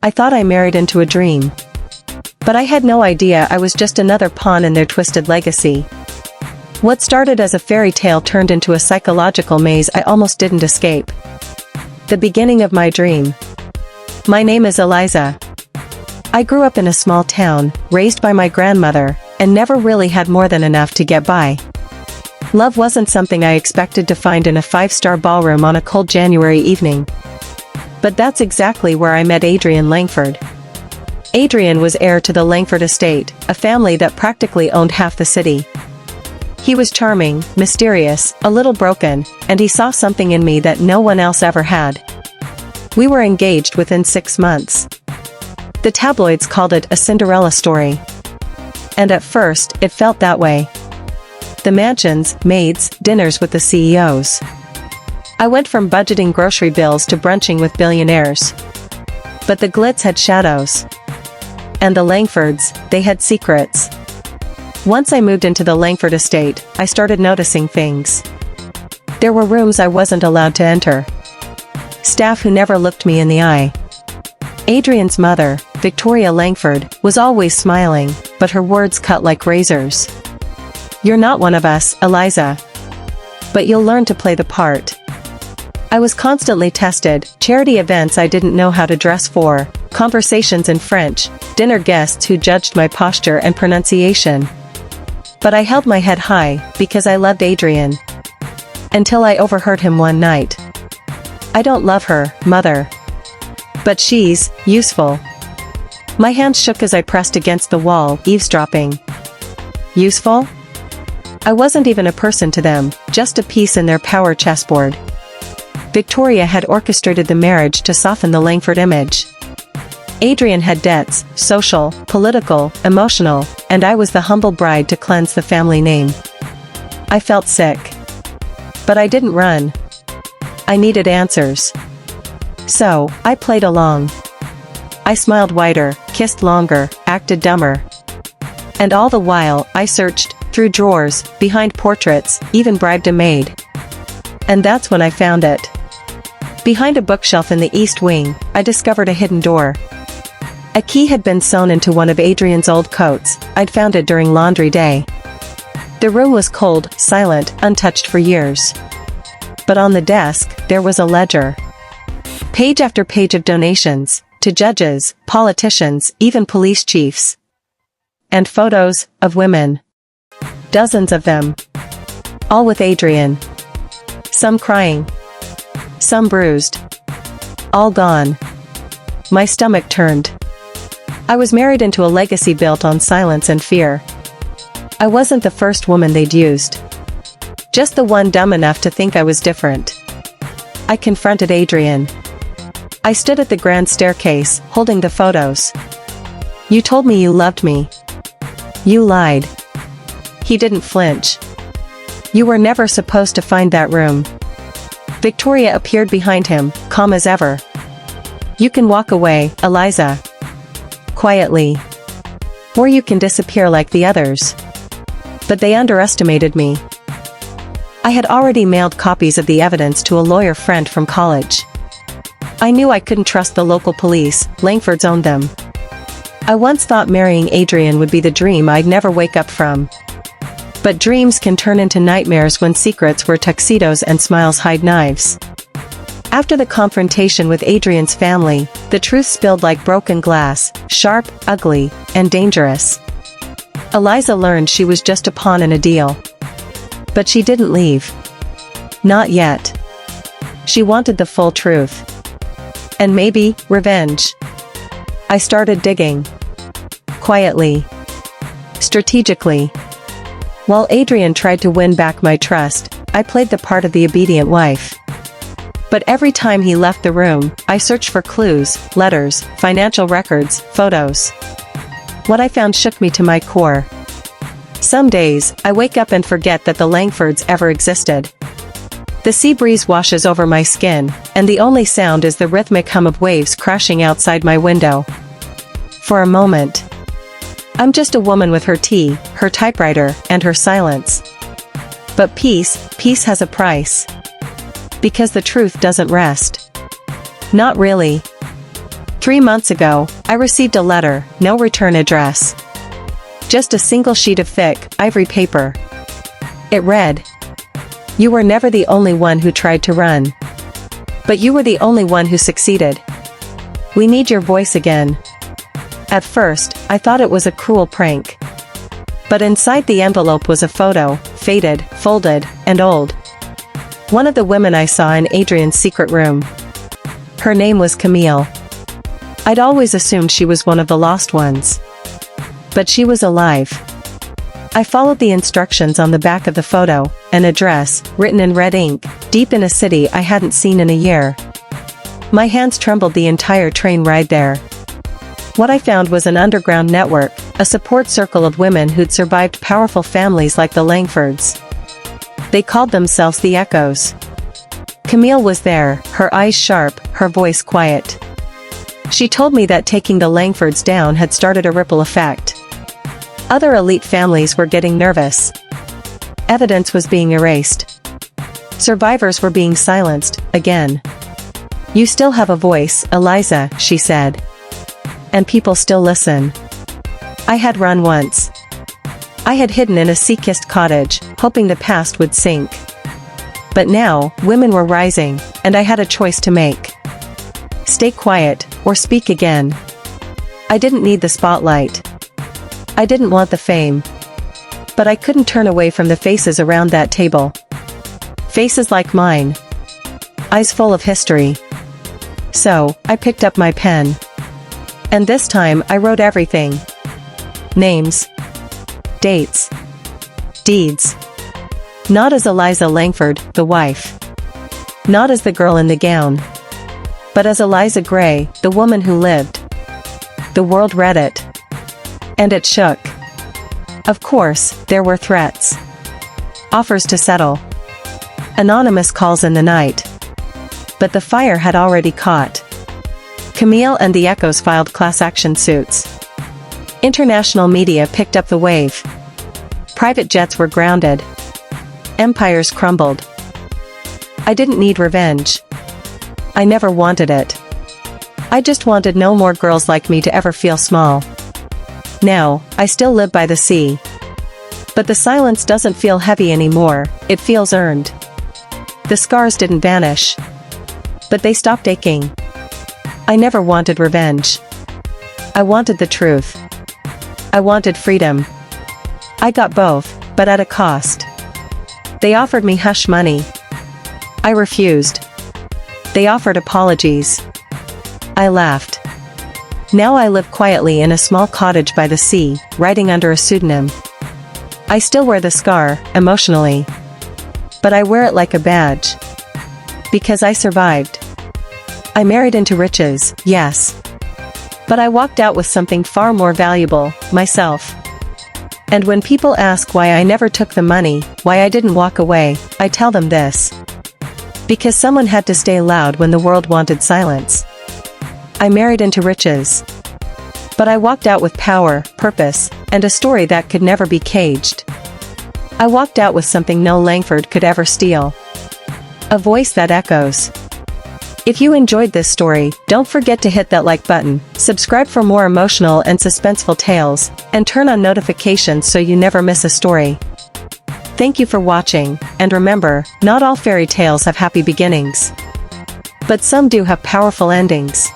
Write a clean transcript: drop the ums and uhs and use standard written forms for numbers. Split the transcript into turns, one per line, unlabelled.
I thought I married into a dream. But I had no idea I was just another pawn in their twisted legacy. What started as a fairy tale turned into a psychological maze I almost didn't escape. The beginning of my dream. My name is Eliza. I grew up in a small town, raised by my grandmother, and never really had more than enough to get by. Love wasn't something I expected to find in a five-star ballroom on a cold January evening. But that's exactly where I met Adrian Langford. Adrian was heir to the Langford estate, a family that practically owned half the city. He was charming, mysterious, a little broken, and he saw something in me that no one else ever had. We were engaged within 6 months. The tabloids called it a Cinderella story. And at first, it felt that way. The mansions, maids, dinners with the CEOs. I went from budgeting grocery bills to brunching with billionaires. But the glitz had shadows. And the Langfords, they had secrets. Once I moved into the Langford estate, I started noticing things. There were rooms I wasn't allowed to enter. Staff who never looked me in the eye. Adrian's mother, Victoria Langford, was always smiling, but her words cut like razors. "You're not one of us, Eliza. But you'll learn to play the part." I was constantly tested, charity events I didn't know how to dress for, conversations in French, dinner guests who judged my posture and pronunciation. But I held my head high, because I loved Adrian. Until I overheard him one night. "I don't love her, Mother. But she's useful." My hands shook as I pressed against the wall, eavesdropping. Useful? I wasn't even a person to them, just a piece in their power chessboard. Victoria had orchestrated the marriage to soften the Langford image. Adrian had debts, social, political, emotional, and I was the humble bride to cleanse the family name. I felt sick. But I didn't run. I needed answers. So, I played along. I smiled wider, kissed longer, acted dumber. And all the while, I searched, through drawers, behind portraits, even bribed a maid. And that's when I found it. Behind a bookshelf in the east wing, I discovered a hidden door. A key had been sewn into one of Adrian's old coats. I'd found it during laundry day. The room was cold, silent, untouched for years. But on the desk, there was a ledger. Page after page of donations, to judges, politicians, even police chiefs. And photos, of women. Dozens of them. All with Adrian. Some crying. Some bruised. All gone. My stomach turned. I was married into a legacy built on silence and fear. I wasn't the first woman they'd used. Just the one dumb enough to think I was different. I confronted Adrian. I stood at the grand staircase, holding the photos. "You told me you loved me. You lied." He didn't flinch. "You were never supposed to find that room." Victoria appeared behind him, calm as ever. "You can walk away, Eliza. Quietly. Or you can disappear like the others." But they underestimated me. I had already mailed copies of the evidence to a lawyer friend from college. I knew I couldn't trust the local police, Langfords owned them. I once thought marrying Adrian would be the dream I'd never wake up from. But dreams can turn into nightmares when secrets wear tuxedos and smiles hide knives. After the confrontation with Adrian's family, the truth spilled like broken glass, sharp, ugly, and dangerous. Eliza learned she was just a pawn in a deal. But she didn't leave. Not yet. She wanted the full truth. And maybe, revenge. I started digging. Quietly. Strategically. While Adrian tried to win back my trust, I played the part of the obedient wife. But every time he left the room, I searched for clues, letters, financial records, photos. What I found shook me to my core. Some days, I wake up and forget that the Langfords ever existed. The sea breeze washes over my skin, and the only sound is the rhythmic hum of waves crashing outside my window. For a moment. I'm just a woman with her tea, her typewriter, and her silence. But peace has a price. Because the truth doesn't rest. Not really. 3 months ago, I received a letter, no return address. Just a single sheet of thick, ivory paper. It read, "You were never the only one who tried to run. But you were the only one who succeeded. We need your voice again." At first, I thought it was a cruel prank. But inside the envelope was a photo, faded, folded, and old. One of the women I saw in Adrian's secret room. Her name was Camille. I'd always assumed she was one of the lost ones. But she was alive. I followed the instructions on the back of the photo, an address, written in red ink, deep in a city I hadn't seen in a year. My hands trembled the entire train ride there. What I found was an underground network, a support circle of women who'd survived powerful families like the Langfords. They called themselves the Echoes. Camille was there, her eyes sharp, her voice quiet. She told me that taking the Langfords down had started a ripple effect. Other elite families were getting nervous. Evidence was being erased. Survivors were being silenced, again. "You still have a voice, Eliza," she said. "And people still listen." I had run once. I had hidden in a sea-kissed cottage, hoping the past would sink. But now, women were rising, and I had a choice to make. Stay quiet, or speak again. I didn't need the spotlight. I didn't want the fame. But I couldn't turn away from the faces around that table. Faces like mine. Eyes full of history. So, I picked up my pen. And this time I wrote everything. Names. Dates. Deeds. Not as Eliza Langford, the wife. Not as the girl in the gown. But as Eliza Gray, the woman who lived. The world read it. And it shook. Of course, there were threats. Offers to settle. Anonymous calls in the night. But the fire had already caught. Camille and the Echoes filed class action suits. International media picked up the wave. Private jets were grounded. Empires crumbled. I didn't need revenge. I never wanted it. I just wanted no more girls like me to ever feel small. Now, I still live by the sea. But the silence doesn't feel heavy anymore, it feels earned. The scars didn't vanish. But they stopped aching. I never wanted revenge. I wanted the truth. I wanted freedom. I got both, but at a cost. They offered me hush money. I refused. They offered apologies. I laughed. Now I live quietly in a small cottage by the sea, writing under a pseudonym. I still wear the scar, emotionally. But I wear it like a badge. Because I survived. I married into riches, yes. But I walked out with something far more valuable, myself. And when people ask why I never took the money, why I didn't walk away, I tell them this. Because someone had to stay loud when the world wanted silence. I married into riches. But I walked out with power, purpose, and a story that could never be caged. I walked out with something no Langford could ever steal. A voice that echoes. If you enjoyed this story, don't forget to hit that like button, subscribe for more emotional and suspenseful tales, and turn on notifications so you never miss a story. Thank you for watching, and remember, not all fairy tales have happy beginnings. But some do have powerful endings.